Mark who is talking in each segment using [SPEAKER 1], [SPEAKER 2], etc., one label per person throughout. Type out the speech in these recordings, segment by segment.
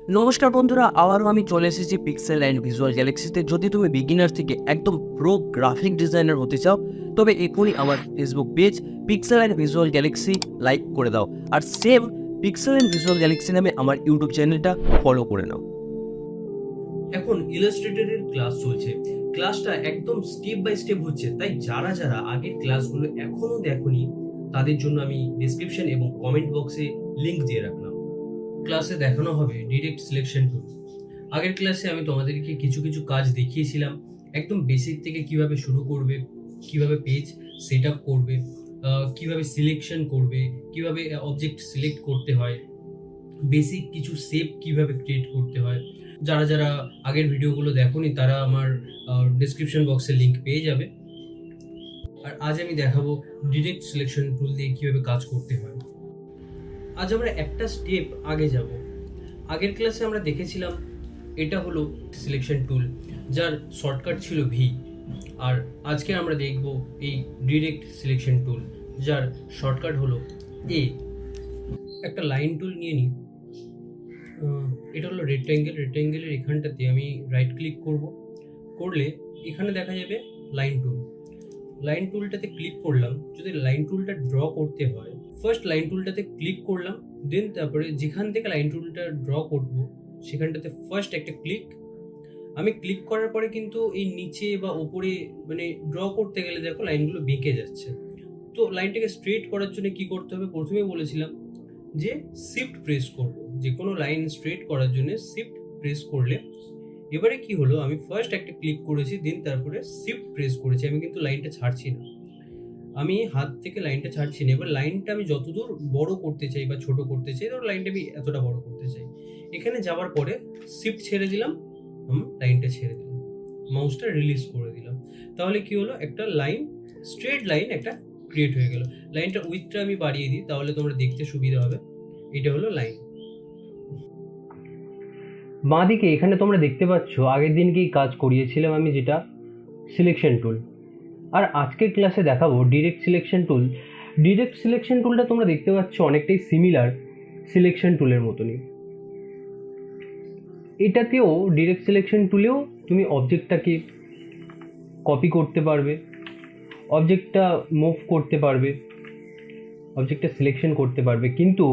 [SPEAKER 1] নমস্কার বন্ধুরা, আবারও আমি চলে এসেছি পিক্সেল অ্যান্ড ভিজুয়াল গ্যালাক্সিতে। যদি তুমি বিগিনার থেকে একদম প্রো গ্রাফিক ডিজাইনার হতে চাও, তবে এখনই আমার Facebook page Pixel and Visual Galaxy like করে দাও, আর same Pixel and Visual Galaxy নামে আমার ইউটিউব চ্যানেলটা ফলো করে নাও।
[SPEAKER 2] এখন ইলাস্ট্রেটরের ক্লাস চলছে। ক্লাসটা একদম স্টেপ বাই স্টেপ হচ্ছে, তাই যারা যারা আগের ক্লাসগুলো এখনো দেখোনি তাদের জন্য আমি ডেসক্রিপশন এবং কমেন্ট বক্সে লিংক দিয়ে রাখলাম। ক্লাসে দেখানো হবে ডিরেক্ট সিলেকশন টুল। আগের ক্লাসে আমি তোমাদেরকে কিছু কিছু কাজ দেখিয়েছিলাম, একদম বেসিক থেকে কিভাবে শুরু করবে, কিভাবে পেজ সেট আপ করবে, কিভাবে সিলেকশন করবে, কিভাবে অবজেক্ট সিলেক্ট করতে হয়, বেসিক কিছু শেপ কিভাবে ক্রিয়েট করতে হয়। যারা যারা আগের ভিডিওগুলো দেখোনি তারা আমার ডেসক্রিপশন বক্সে লিংক পেয়ে যাবে। আর আজ আমি দেখাবো ডিরেক্ট সিলেকশন টুল দিয়ে কিভাবে কাজ করতে হয়। আজ আমরা একটা স্টেপ আগে যাব। আগের ক্লাসে আমরা দেখেছিলাম এটা হলো সিলেকশন টুল, যার শর্টকাট ছিল ভি। আর আজকে আমরা দেখব এই ডিরেক্ট সিলেকশন টুল, যার শর্টকাট হলো এ। একটা লাইন টুল নিয়ে নিই। এটা হলো রেক্ট্যাঙ্গেলের এখানটাতে আমি রাইট ক্লিক করলে এখানে দেখা যাবে লাইন টুলটাতে ক্লিক করলাম। যদি লাইন টুলটা ড্র করতে হয়, ফার্স্ট লাইন টুলটাতে ক্লিক করলাম, দেন তারপরে যেখান থেকে লাইন টুলটা ড্র করব সেখানটাতে ফার্স্ট একটা ক্লিক। আমি ক্লিক করার পরে কিন্তু এই নিচে বা ওপরে মানে ড্র করতে গেলে দেখো লাইনগুলো বেঁকে যাচ্ছে। তো লাইনটাকে স্ট্রেট করার জন্য কি করতে হবে, প্রথমে বলেছিলাম যে শিফট প্রেস করব। যে কোনো লাইন স্ট্রেট করার জন্য শিফট প্রেস করলে, এবারে কি হলো, আমি ফার্স্ট একটা ক্লিক করেছি, দেন তারপরে শিফট প্রেস করেছি। আমি কিন্তু লাইনটা ছাড়ছি না, আমি হাত থেকে লাইনটা ছাড়ছি না। এবার লাইনটা আমি যতদূর বড় করতে চাই বা ছোট করতে চাই, ধরো লাইনটা আমি এতটা বড় করতে চাই, এখানে যাওয়ার পরে শিফট ছেড়ে দিলাম, লাইনটা ছেড়ে দিলাম, মাউসটা রিলিজ করে দিলাম। তাহলে কি হলো, একটা লাইন, স্ট্রেট লাইন একটা ক্রিয়েট হয়ে গেল। লাইনটা উইথটা আমি বাড়িয়ে দিই, তাহলে তোমরা দেখতে সুবিধা হবে। এটা হলো লাইন।
[SPEAKER 3] বাঁদিকে এখানে তোমরা দেখতে পাচ্ছ আগের দিনকেই কাজ করিয়েছিলাম আমি, যেটা সিলেকশন টুল। আর আজকের ক্লাসে দেখাবো direct selection tool. Direct selection টুলটা তোমরা দেখতে পাচ্ছ অনেকটাই সিমিলার সিলেকশন টুলের মতনই। এটাতেও ডিরেক্ট সিলেকশন টুলেও তুমি অবজেক্টটাকে কপি করতে পারবে, অবজেক্টটা মুভ করতে পারবে, অবজেক্টটা সিলেকশন করতে পারবে। কিন্তু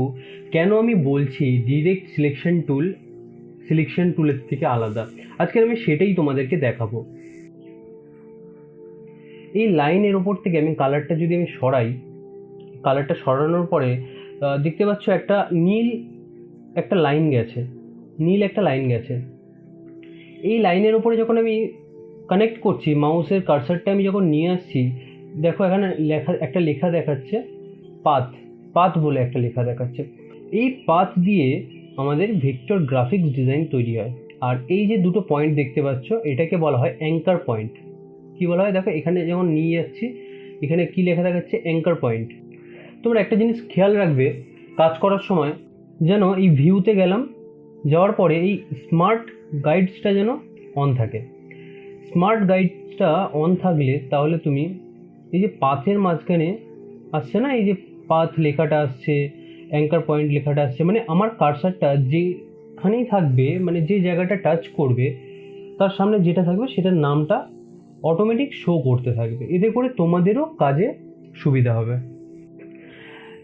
[SPEAKER 3] কেন আমি বলছি ডিরেক্ট সিলেকশন টুলের থেকে আলাদা, আজকে আমি সেটাই তোমাদেরকে দেখাবো। এই লাইনের ওপর থেকে আমি কালারটা যদি আমি সরাই, কালারটা সরানোর পরে দেখতে পাচ্ছ একটা নীল একটা লাইন গেছে। এই লাইনের ওপরে যখন আমি কানেক্ট করছি, মাউসের কার্সারটা আমি যখন নিয়ে আসছি, দেখো এখানে একটা লেখা দেখাচ্ছে, পাথ বলে একটা লেখা দেখাচ্ছে। এই পাথ দিয়ে আমাদের ভেক্টর গ্রাফিক্স ডিজাইন তৈরি হয়। আর এই যে দুটো পয়েন্ট দেখতে পাচ্ছ, এটাকে বলা হয় অ্যাঙ্কার পয়েন্ট। কি বলা হয় দেখো, এখানে যখন নিয়ে যাচ্ছি, এখানে কি লেখা দেখাচ্ছে, অ্যাঙ্কার পয়েন্ট। তোমরা একটা জিনিস খেয়াল রাখবে কাজ করার সময়, যেন এই ভিউতে গেলাম, যাওয়ার পরে এই স্মার্ট গাইডসটা যেন অন থাকে। স্মার্ট গাইডসটা অন থাকলে তাহলে তুমি এই যে পাথের মাঝখানে আসছে না, এই যে পাথ লেখাটা আসছে, অ্যাঙ্কার পয়েন্ট লেখাটা আসছে, মানে আমার কার্সারটা যেখানেই থাকবে, মানে যে জায়গাটা টাচ করবে তার সামনে যেটা থাকবে সেটার নামটা অটোমেটিক শো করতে থাকবে। এতে করে তোমাদেরও কাজে সুবিধা হবে।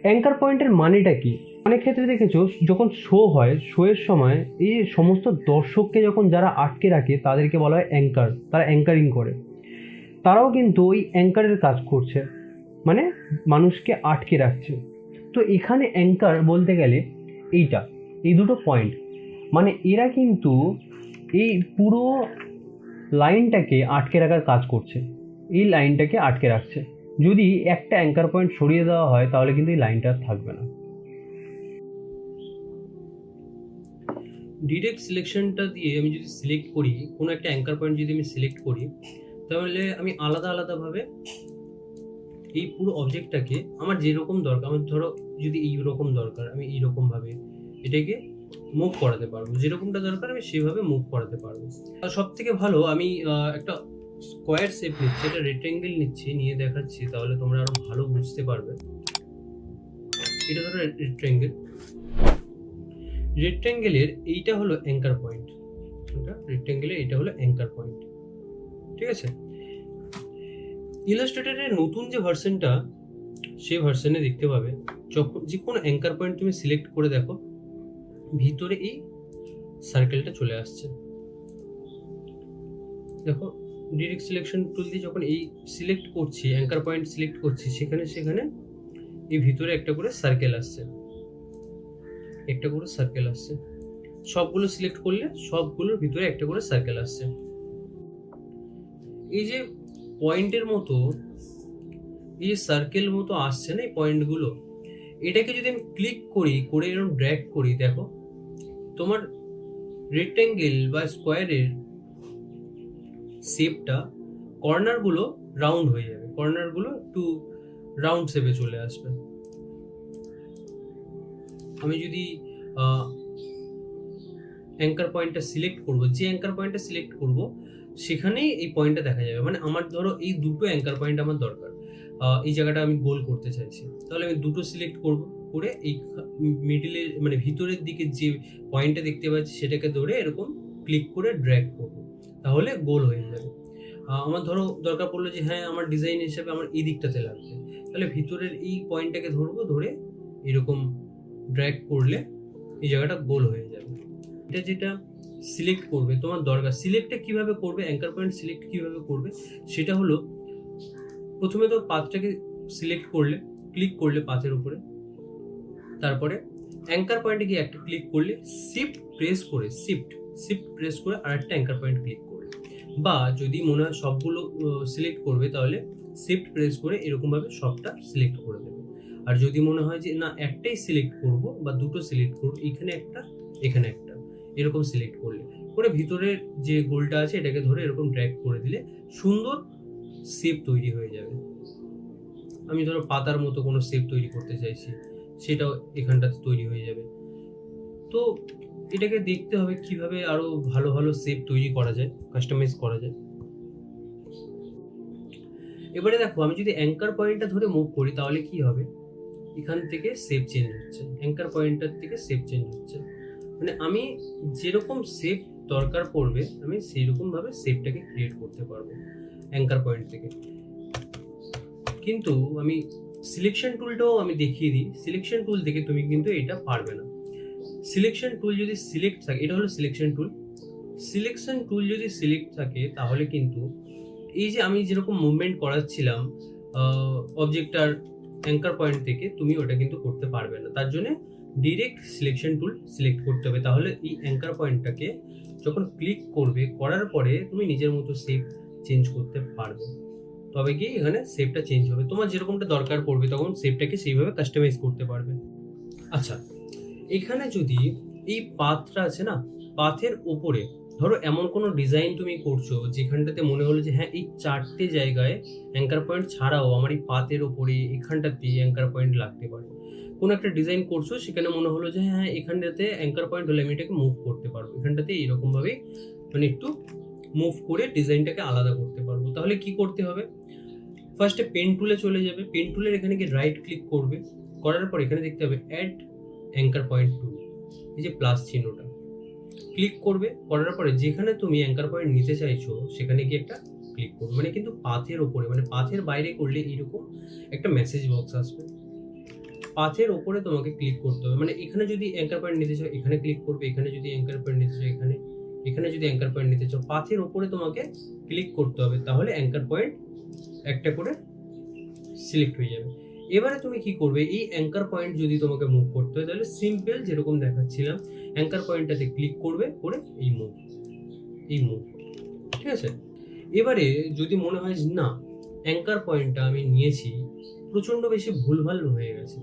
[SPEAKER 3] অ্যাঙ্কার পয়েন্টের মানেটা কি? অনেক ক্ষেত্রে দেখেছো যখন শো হয়, শোয়ের সময় এই সমস্ত দর্শককে যখন যারা আটকে রাখে তাদেরকে বলা হয় অ্যাঙ্কার, তারা অ্যাঙ্কারিং করে। তারাও কিন্তু ওই অ্যাঙ্কারের কাজ করছে, মানে মানুষকে আটকে রাখছে। তো এখানে অ্যাঙ্কার বলতে গেলে এই দুটো পয়েন্ট, মানে এরা কিন্তু এই পুরো লাইনটাকে আটকে রাখার কাজ করছে, এই লাইনটাকে আটকে রাখছে। যদি একটা অ্যাঙ্কার পয়েন্ট সরিয়ে দেওয়া হয় তাহলে কিন্তু এই লাইনটা থাকবে না।
[SPEAKER 2] ডিরেক্ট সিলেকশনটা দিয়ে আমি যদি সিলেক্ট করি, কোনো একটা অ্যাঙ্কার পয়েন্ট যদি আমি সিলেক্ট করি, তাহলে আমি আলাদা আলাদাভাবে এই পুরো অবজেক্টটাকে আমার যেরকম দরকার, আমার ধরো যদি এইরকম দরকার, আমি এইরকমভাবে এটাকে মুভ করাতে পারবো। যেরকমটা দরকার আমি সেভাবে মুভ করাতে পারবো। আর সব থেকে ভালো, আমি একটা স্কোয়ার শেপ নিচ্ছি, একটা রেক্ট্যাঙ্গেল নিচ্ছি, নিয়ে দেখাচ্ছি, তাহলে তোমরা আরো ভালো বুঝতে পারবে। এটা ধরো রেক্ট্যাঙ্গেলের এইটা হলো অ্যাঙ্কার পয়েন্ট, রেক্ট্যাঙ্গেলের এটা হলো অ্যাঙ্কার পয়েন্ট, ঠিক আছে। ইলাস্ট্রেটরের নতুন যে ভার্সনটা, সেই ভার্সনে দেখতে পাবে যখন যে কোনো অ্যাঙ্কার পয়েন্ট তুমি সিলেক্ট করে দেখো, ভিতরে এই সার্কেলটা চলে আসছে। দেখো ডিরেক্ট সিলেকশন টুল দিয়ে যখন এই সিলেক্ট করছি, অ্যাঙ্কার পয়েন্ট সিলেক্ট করছি, সেখানে এই ভিতরে একটা করে সার্কেল আসছে, একটা করে সার্কেল আসছে। সবগুলো সিলেক্ট করলে সবগুলোর ভিতরে একটা করে সার্কেল আসছে। এই যে পয়েন্টের মতো, এই যে সার্কেল মতো আসছে না এই পয়েন্টগুলো, এটাকে যদি আমি ক্লিক করি, করে এরকম ড্র্যাগ করি, দেখো তোমার রেক্ট্যাঙ্গেল বা স্কোয়ারের শেপটা, কর্নারগুলো রাউন্ড হয়ে যাবে, কর্নারগুলো একটু রাউন্ড শেপে চলে আসবে। আমি যদি অ্যাঙ্কার পয়েন্টটা সিলেক্ট করব, যে অ্যাঙ্কার পয়েন্টটা সিলেক্ট করব সেখানেই এই পয়েন্টটা দেখা যাবে। মানে আমার ধরো এই দুটো অ্যাঙ্কার পয়েন্ট আমার দরকার, এই জায়গাটা আমি গোল করতে চাইছি, তাহলে আমি দুটো সিলেক্ট করব, করে এই মিডিলে মানে ভিতরের দিকে যে পয়েন্টটা দেখতে পাচ্ছি সেটাকে ধরে এরকম ক্লিক করে ড্র্যাগ করব, তাহলে গোল হয়ে যাবে। আমার ধরো দরকার পড়লো যে হ্যাঁ আমার ডিজাইন হিসেবে আমার এই দিকটাতে লাগবে, তাহলে ভিতরের এই পয়েন্টটাকে ধরবো, ধরে এরকম ড্র্যাগ করলে এই জায়গাটা গোল হয়ে যাবে। এটা যেটা সিলেক্ট করবে তোমার দরকার, সিলেক্টটা কিভাবে করবে, অ্যাঙ্কার পয়েন্ট সিলেক্ট কিভাবে করবে, সেটা হলো প্রথমে তো পাথটাকে সিলেক্ট করলে, ক্লিক করলে পাথের উপরে, তারপরে অ্যাঙ্কার পয়েন্টে গিয়ে একটা ক্লিক করলে, শিফট প্রেস করে আর একটা অ্যাঙ্কার পয়েন্ট ক্লিক করলে, বা যদি মনে হয় সবগুলো সিলেক্ট করবে তাহলে শিফট প্রেস করে এরকম ভাবে সবটা সিলেক্ট করে দেবে। আর যদি মনে হয় যে না একটাই সিলেক্ট করব বা দুটো সিলেক্ট করব, এখানে একটা এখানে একটা, এরকম সিলেক্ট করলে করে ভিতরের যে গোলটা আছে এটাকে ধরে এরকম ড্র্যাগ করে দিলে সুন্দর শেপ তৈরি হয়ে যাবে। আমি ধরো পাতার মতো কোনো শেপ তৈরি করতে চাইছি, সেটাও এখানটাতে তৈরি হয়ে যাবে। তো এটাকে দেখতে হবে কিভাবে আরো ভালো ভালো শেপ তৈরি করা যায়, কাস্টমাইজ করা যায়। এবারে দেখো আমি যদি অ্যাঙ্কার পয়েন্টটা ধরে মুভ করি তাহলে কি হবে, এখান থেকে শেপ চেঞ্জ হচ্ছে, অ্যাঙ্কার পয়েন্টটার থেকে শেপ চেঞ্জ হচ্ছে। মানে আমি যেরকম শেপ দরকার পড়বে আমি সেই রকম ভাবে শেপটাকে ক্রিয়েট করতে পারবো অ্যাঙ্কার পয়েন্ট থেকে। কিন্তু আমি সিলেকশন টুলটাও আমি দেখিয়ে দিই, সিলেকশন টুল থেকে তুমি কিন্তু এটা পারবে না। সিলেকশন টুল যদি সিলেক্ট থাকে, এটা হলো সিলেকশন টুল যদি সিলেক্ট থাকে তাহলে কিন্তু এই যে আমি যেরকম মুভমেন্ট করাচ্ছিলাম অবজেক্টটার অ্যাঙ্কার পয়েন্ট থেকে, তুমি ওটা কিন্তু করতে পারবে না। তার জন্য ডিরেক্ট সিলেকশন টুল সিলেক্ট করতে হবে, তাহলে এই অ্যাঙ্কার পয়েন্টটাকে যখন ক্লিক করবে, করার পরে তুমি নিজের মতো শেপ চেঞ্জ করতে পারবে, তবে কি এখানে শেপটা চেঞ্জ হবে। তোমার যেরকমটা দরকার পড়বে তখন শেপটাকে সেইভাবে কাস্টমাইজ করতে পারবে। আচ্ছা, এখানে যদি এই পাথটা আছে না, পাথের ওপরে ধরো এমন কোনো ডিজাইন তুমি করছো যেখানটাতে মনে হলো যে হ্যাঁ এই চারটে জায়গায় অ্যাঙ্কার পয়েন্ট ছাড়াও আমার এই পাথের ওপরে এখানটাতে অ্যাঙ্কার পয়েন্ট লাগতে পারে। কোনো একটা ডিজাইন করছো, সেখানে মনে হলো যে হ্যাঁ এখানটাতে অ্যাঙ্কার পয়েন্ট হলে আমি এটাকে মুভ করতে পারবো, এখানটাতে এইরকমভাবে মানে একটু মুভ করে ডিজাইনটাকে আলাদা করতে পারবো। তাহলে কি করতে হবে, ফার্স্টে পেন টুলে চলে যাবে, পেন টুলের এখানে গিয়ে রাইট ক্লিক করবে, করার পর এখানে দেখতে হবে অ্যাড অ্যাঙ্কার পয়েন্ট টুল, এই যে প্লাস চিহ্নটা ক্লিক করবে, করার পরে যেখানে তুমি অ্যাঙ্কার পয়েন্ট নিতে চাইছো সেখানে গিয়ে একটা ক্লিক করবে। মানে কিন্তু পাথের ওপরে, মানে পাথের বাইরে করলে এইরকম একটা মেসেজ বক্স আসবে, পাথের ওপরে তোমাকে ক্লিক করতে হবে। মানে এখানে যদি অ্যাঙ্কার পয়েন্ট নিতে চাও এখানে ক্লিক করবে, এখানে যদি অ্যাঙ্কার পয়েন্ট নিতে চাও এখানে, এখানে যদি অ্যাঙ্কার পয়েন্ট নিতে চাও পাথের ওপরে তোমাকে ক্লিক করতে হবে, তাহলে অ্যাঙ্কার পয়েন্ট একটা করে সিলেক্ট হয়ে যাবে। এবারে তুমি কি করবে, এই অ্যাঙ্কার পয়েন্ট যদি তোমাকে মুভ করতে হয় তাহলে সিম্পল যেরকম দেখাচ্ছিলাম অ্যাঙ্কার পয়েন্টটাতে ক্লিক করবে, করে এই মুভ, ঠিক আছে। এবারে যদি মনে হয় না অ্যাঙ্কার পয়েন্টটা আমি নিয়েছি প্রচন্ড বেশি ভুলভাল হয়ে গেছে,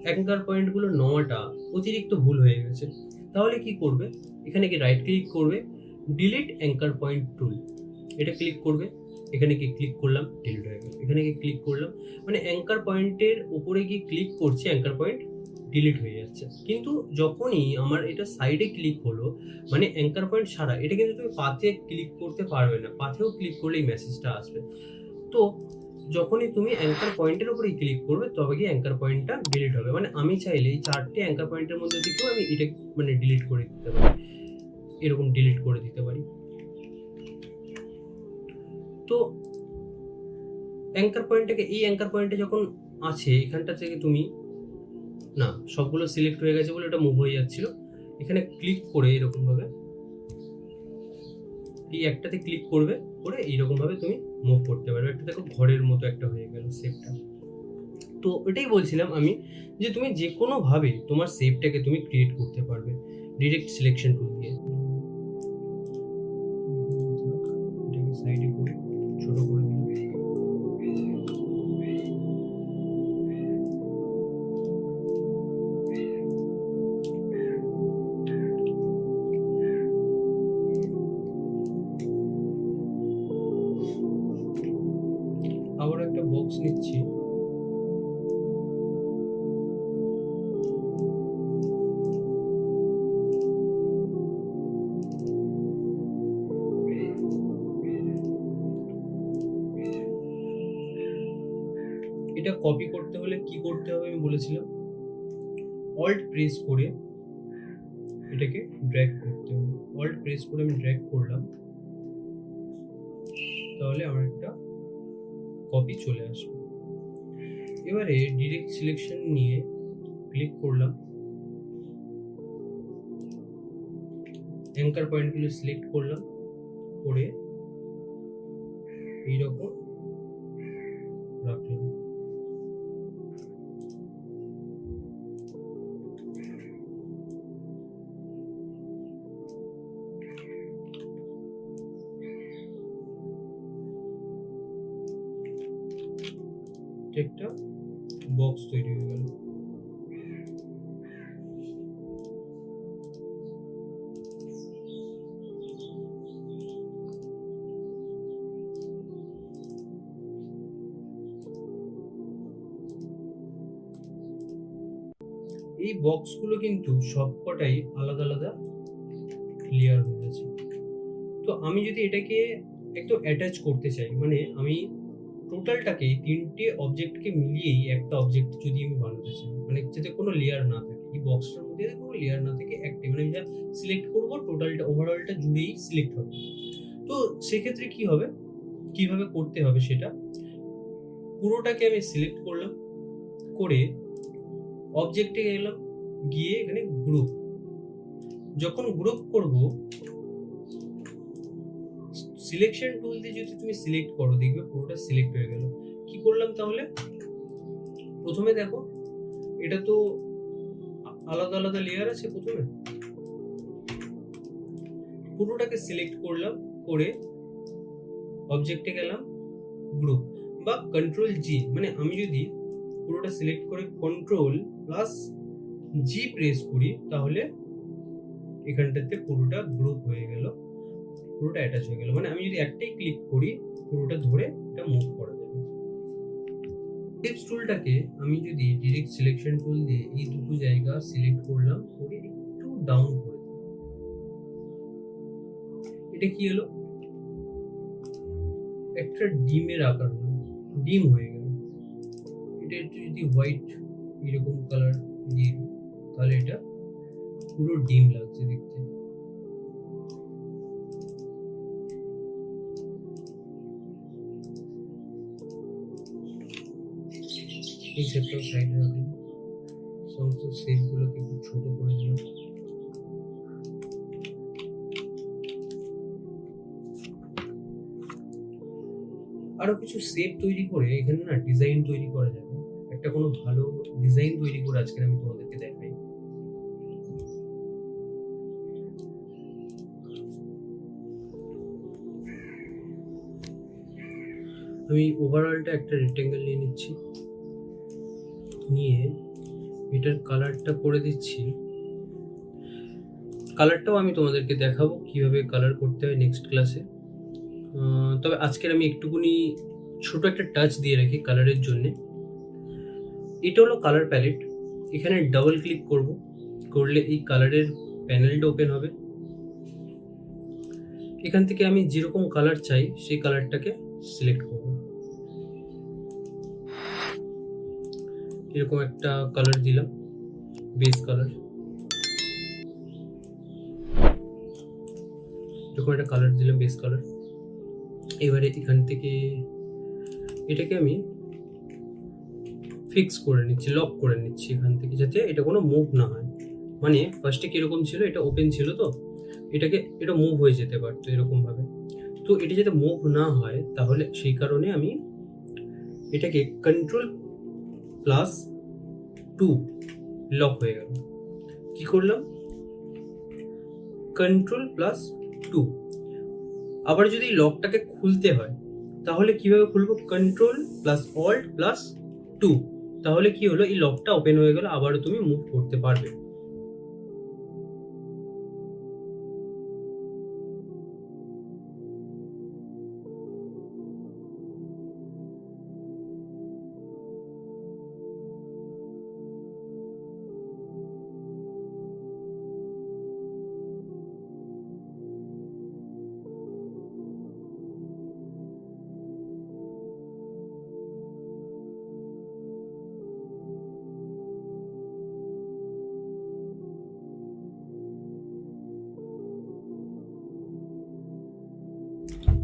[SPEAKER 2] অ্যাঙ্কার পয়েন্টগুলো নেওয়াটা অতিরিক্ত ভুল হয়ে গেছে, তাহলে কি করবে, এখানে কি রাইট ক্লিক করবে, ডিলিট অ্যাঙ্কার পয়েন্ট টুল, এটা ক্লিক করবে, এখানে কি ক্লিক করলাম, ডিলিট হয়ে গেল, এখানে কি ক্লিক করলাম, মানে অ্যাঙ্কার পয়েন্টের উপরে গিয়ে ক্লিক করছে অ্যাঙ্কার পয়েন্ট ডিলিট হয়ে যাচ্ছে। কিন্তু যখনই আমার এটা সাইডে ক্লিক হলো, মানে অ্যাঙ্কার পয়েন্ট ছাড়া, এটা কিন্তু তুমি পাথে ক্লিক করতে পারবে না, পাথেও ক্লিক করলে এই মেসেজটা আসবে। তো যখনই তুমি অ্যাঙ্কার পয়েন্টের উপরে ক্লিক করবে তবে গিয়ে অ্যাঙ্কার পয়েন্টটা ডিলিট হবে। মানে আমি চাইলে এই 4টে অ্যাঙ্কার পয়েন্টের মধ্যে থেকেও আমি এটা মানে ডিলিট করে দিতে পারি, এরকম ডিলিট করে দিতে পারি। তো অ্যাঙ্কার পয়েন্টটাকে, এই অ্যাঙ্কার পয়েন্টে যখন আছে এখানটা থেকে তুমি না, সবগুলো সিলেক্ট হয়ে গেছে বলে এটা মুভ হয়ে যাচ্ছিল। এখানে ক্লিক করে এরকম ভাবে এই একটাতে ক্লিক করবে, করে এইরকম ভাবে তুমি মুভ করতে পারবে। একটা দেখো ঘরের মতো একটা হয়ে গেল শেপটা। তো এটাই বলছিলাম আমি যে তুমি যে কোনো ভাবে তোমার শেপটাকে তুমি ক্রিয়েট করতে পারবে ডিরেক্ট সিলেকশন টুল দিয়ে। এটাকে সাইডে করে ছোট করে দিলাম। আবার একটা বক্স নিচ্ছি, এটা কপি করতে হলে কি করতে হবে আমি বলেছিলাম, অল্ট প্রেস করে এটাকে ড্র্যাগ করতে হবে। অল্ট প্রেস করে আমি ড্র্যাগ করলাম, তাহলে আমার একটা কপি চলে আসবে। এবারে ডিরেক্ট সিলেকশন নিয়ে ক্লিক করলাম, অ্যাঙ্কার পয়েন্টগুলো সিলেক্ট করলাম, করে এইরকম রাখলাম। একটা বক্স তৈরি হয়ে গেল। এই বক্সগুলো কিন্তু সবকটাই আলাদা আলাদা লেয়ার হয়ে গেছে। তো আমি যদি এটাকে একটু অ্যাটাচ করতে চাই, মানে আমি টোটালটাকে 3টে অবজেক্টকে মিলিয়েই একটা অবজেক্ট যদি আমি বানাতে চাই, মানে যাতে কোনো লেয়ার না থাকে, এই বক্সটার মধ্যে কোনো লেয়ার না থাকে, একটা মানে আমি যা সিলেক্ট করবো টোটালটা ওভারঅলটা জুড়েই সিলেক্ট হবে। তো সেক্ষেত্রে কি হবে, কিভাবে করতে হবে সেটা, পুরোটাকে আমি সিলেক্ট করলাম, করে অবজেক্টে গেলাম, গিয়ে এখানে গ্রুপ, যখন গ্রুপ করব সিলেকশন টুল দিয়ে যদি তুমি সিলেক্ট করো দেখবে পুরোটা সিলেক্ট হয়ে গেল। কি করলাম তাহলে, প্রথমে দেখো এটা তো আলাদা আলাদা লেয়ার আছে, প্রথমে পুরোটাকে সিলেক্ট করলাম, করে অবজেক্টে গেলাম, গ্রুপ বা কন্ট্রোল জি, মানে আমি যদি পুরোটা সিলেক্ট করে কন্ট্রোল প্লাস জি প্রেস করি তাহলে এখানটাতে পুরোটা গ্রুপ হয়ে গেল, পুরোটা অ্যাটাচ হয়ে গেল। মানে আমি যদি একটাই ক্লিক করি পুরোটা ধরে এটা মুভ করা যাবে। টিপস টুলটাকে আমি যদি ডিরেক্ট সিলেকশন টুল দিয়ে এই দুটো জায়গা সিলেক্ট করলাম, করে একটু ডাউন করে দিই, এটা কি হলো, একটা ডিমের আকার হলো, ডিম হয়ে গেল। এটা একটু যদি হোয়াইট এরকম কালার দিয়ে দিই তাহলে এটা পুরো ডিম লাগছে দেখতে। এই শেপটাও সাইডে রাখলাম, সমস্ত শেপগুলোকে একটু ছোট করে দিলাম। আরো কিছু শেপ তৈরি করে এখানে না ডিজাইন তৈরি করা যাবে। একটা কোনো ভালো ডিজাইন তৈরি করে আজকে আমি তোমাদেরকে দেখাই। আমি ওভারঅলটা একটা রেক্টেঙ্গেল নিয়ে নিচ্ছি, নিয়ে এটার কালারটা করে দিচ্ছি। কালারটাও আমি তোমাদেরকে দেখাবো কিভাবে কালার করতে হয় নেক্সট ক্লাসে। তবে আজকের আমি একটুকুনি ছোট একটা টাচ দিয়ে রাখি কালারের জন্যে। এটা হলো কালার প্যালেট, এখানে ডাবল ক্লিক করব, করলে এই কালারের প্যানেলটা ওপেন হবে। এখান থেকে আমি যেরকম কালার চাই সেই কালারটাকে সিলেক্ট করব। এরকম একটা কালার দিলাম, বেস কালার, এরকম একটা কালার দিলাম বেস কালার। এবারে এখান থেকে এটাকে আমি ফিক্স করে নিচ্ছি, লক করে নিচ্ছি এখান থেকে, যাতে এটা কোনো মুভ না হয়। মানে ফার্স্টে কিরকম ছিল, এটা ওপেন ছিল, তো এটা মুভ হয়ে যেতে পারতো এরকম ভাবে। তো এটা যাতে মুভ না হয়, তাহলে সেই কারণে আমি এটাকে Ctrl+2 লক হয়ে গেল। কি করলাম, Ctrl+2। আবার যদি লকটাকে খুলতে হয় তাহলে কিভাবে খুলবো, Ctrl+Alt+2। তাহলে কি হলো, এই লকটা ওপেন হয়ে গেল, আবারও তুমি মুভ করতে পারবে।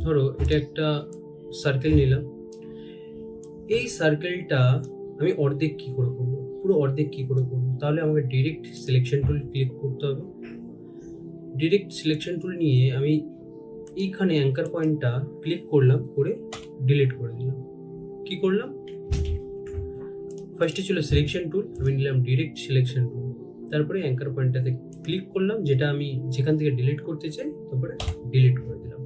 [SPEAKER 2] ধরো এটা একটা সার্কেল নিলাম, এই সার্কেলটা আমি অর্ধেক কি করে করবো, পুরো অর্ধেক কি করে করবো, তাহলে আমাকে ডিরেক্ট সিলেকশন টুল ক্লিক করতে হবে। ডিরেক্ট সিলেকশন টুল নিয়ে আমি এইখানে অ্যাঙ্কার পয়েন্টটা ক্লিক করলাম, করে ডিলিট করে দিলাম। কি করলাম, ফার্স্টে ছিল সিলেকশন টুল, আমি নিলাম ডিরেক্ট সিলেকশন টুল, তারপরে অ্যাঙ্কার পয়েন্টটাতে ক্লিক করলাম, যেটা আমি যেখান থেকে ডিলিট করতে চাই, তারপরে ডিলিট করে দিলাম।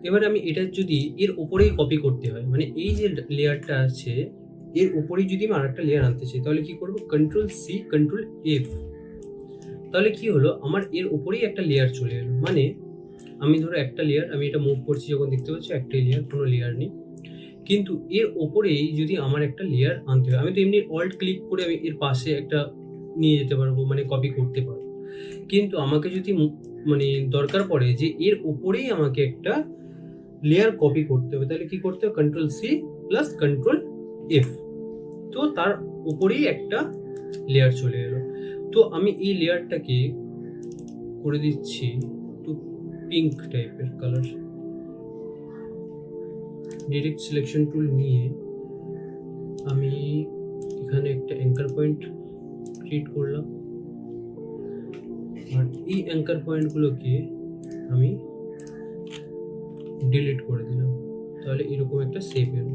[SPEAKER 2] এবারে আমি এটা যদি এর উপরেই কপি করতে হয়, মানে এই যে লেয়ারটা আছে এর উপরেই যদি আমি আরেকটা লেয়ার আনতে চাই, তাহলে কি করব, Ctrl+C Ctrl+F। তাহলে কি হলো, আমার এর উপরেই একটা লেয়ার চলে এলো। মানে আমি ধরো একটা লেয়ার, আমি এটা মুভ করছি যখন দেখতে পাচ্ছি একটাই লেয়ার, কোনো লেয়ার নেই, কিন্তু এর ওপরেই যদি আমার একটা লেয়ার আনতে হয়, আমি তো এমনি অল্ট ক্লিক করে আমি এর পাশে একটা নিয়ে যেতে পারবো, মানে কপি করতে পারবো। কিন্তু আমাকে যদি মানে দরকার পড়ে যে এর উপরেই আমাকে একটা লেয়ার কপি করতে হবে, তাহলে কি করতে হবে, Ctrl+C Ctrl+F। তো তার উপরেই একটা লেয়ার চলে এলো। তো আমি এই লেয়ারটাকে করে দিচ্ছি একটু পিঙ্ক টাইপের কালার। ডিরেক্ট সিলেকশন টুল নিয়ে আমি এখানে একটা অ্যাঙ্কার পয়েন্ট ক্রিয়েট করলাম, আর এই অ্যাঙ্কার পয়েন্টগুলোকে আমি ডিলিট করে দিলাম, তাহলে এরকম একটা শেপ এলো।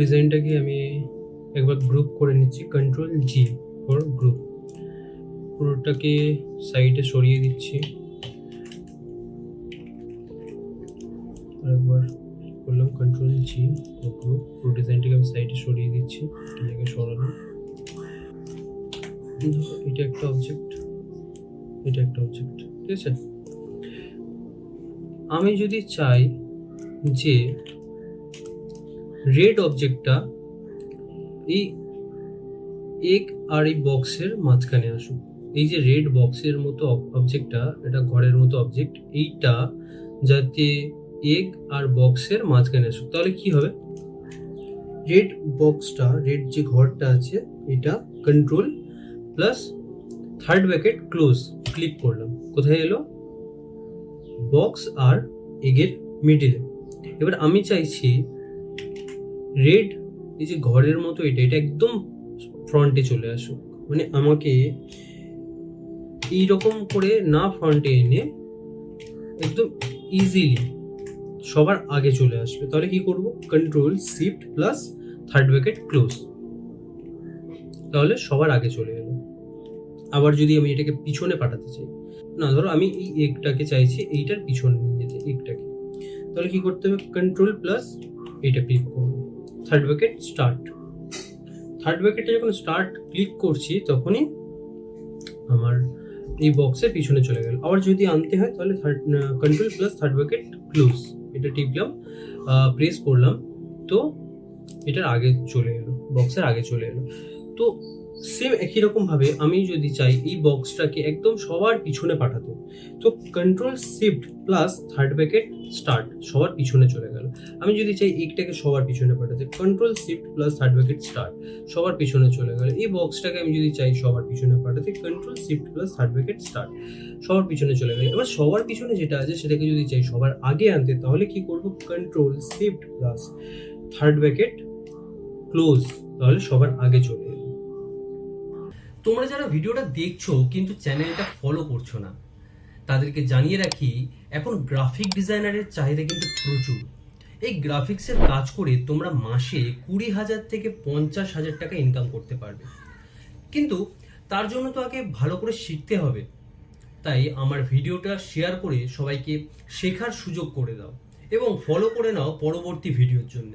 [SPEAKER 2] ডিজাইনটাকে আমি একবার গ্রুপ করে নিচ্ছি, কন্ট্রোল জি ফর গ্রুপ। পুরোটাকে সাইডে সরিয়ে দিচ্ছি, আরেকবার করলাম কন্ট্রোল জি ফর গ্রুপ। পুরো ডিজাইনটাকে আমি সাইডে সরিয়ে দিচ্ছি, এটাকে সরালাম। এটা একটা অবজেক্ট, এটা একটা অবজেক্ট, ঠিক আছে। আমি যদি চাই যে রেড অবজেক্টটা এই এক আর এই বক্সের মাঝখানে আসুক, এই যে রেড বক্সের মতো অবজেক্টটা, এটা ঘরের মতো অবজেক্ট, এইটা যাতে এক আর বক্সের মাঝখানে আসুক, তাহলে কি হবে? রেড বক্সটা, রেড যে ঘরটা আছে, এটা control plus third bracket close click করলাম, কোথায় এলো? বক্স আর এগের মিডিলে। এবার আমি চাইছি রেড এই যে ঘরের মতো এটা একদম ফ্রন্টে চলে আসুক, মানে আমাকে এইরকম করে না ফ্রন্টে এনে একদম ইজিলি সবার আগে চলে আসবে। তাহলে কি করব? Control shift plus third bracket close, তাহলে সবার আগে চলে এলো। আবার যদি আমি এটাকে পিছনে পাঠাতে চাই, না ধরো আমি এই একটাকে চাইছি এইটার পিছনে নিয়ে যেতে, একটাকে, তাহলে কি করতে হবে? কন্ট্রোল প্লাস এটা ক্লিক করব, থার্ড ব্র্যাকেট স্টার্ট। থার্ড ব্র্যাকেটে যখন স্টার্ট ক্লিক করছি তখনই আমার এই বক্সের পিছনে চলে গেল। আবার যদি আনতে হয় তাহলে control plus third bracket close, এটা টিপলাম, প্রেস করলাম, তো এটার আগে চলে এলো, বক্সের আগে চলে এলো। তো সেম একই রকম ভাবে আমি যদি চাই এই বক্সটাকে একদম সবার পিছনে পাঠাতে, তো control shift plus third bracket start, সবার পিছনে চলে গেল। আমি যদি চাই এইটাকে সবার পিছনে পাঠাতে, control shift plus third bracket start, সবার পিছনে চলে গেল। এই বক্সটাকে আমি যদি চাই সবার পিছনে পাঠাতে, control shift plus third bracket start, সবার পিছনে চলে গেল। এবার সবার পিছনে যেটা আছে সেটাকে যদি চাই সবার আগে আনতে, তাহলে কি করব? Control shift plus third bracket close, তাহলে সবার আগে চলে এলো।
[SPEAKER 1] তোমরা যারা ভিডিওটা দেখছো কিন্তু চ্যানেলটা ফলো করছো না, তাদেরকে জানিয়ে রাখি এখন গ্রাফিক ডিজাইনারের চাহিদা কিন্তু প্রচুর। এই গ্রাফিক্সের কাজ করে তোমরা মাসে 20,000 থেকে 50,000 টাকা ইনকাম করতে পারবে, কিন্তু তার জন্য তো আগে ভালো করে শিখতে হবে। তাই আমার ভিডিওটা শেয়ার করে সবাইকে শেখার সুযোগ করে দাও এবং ফলো করে নাও পরবর্তী ভিডিওর জন্য।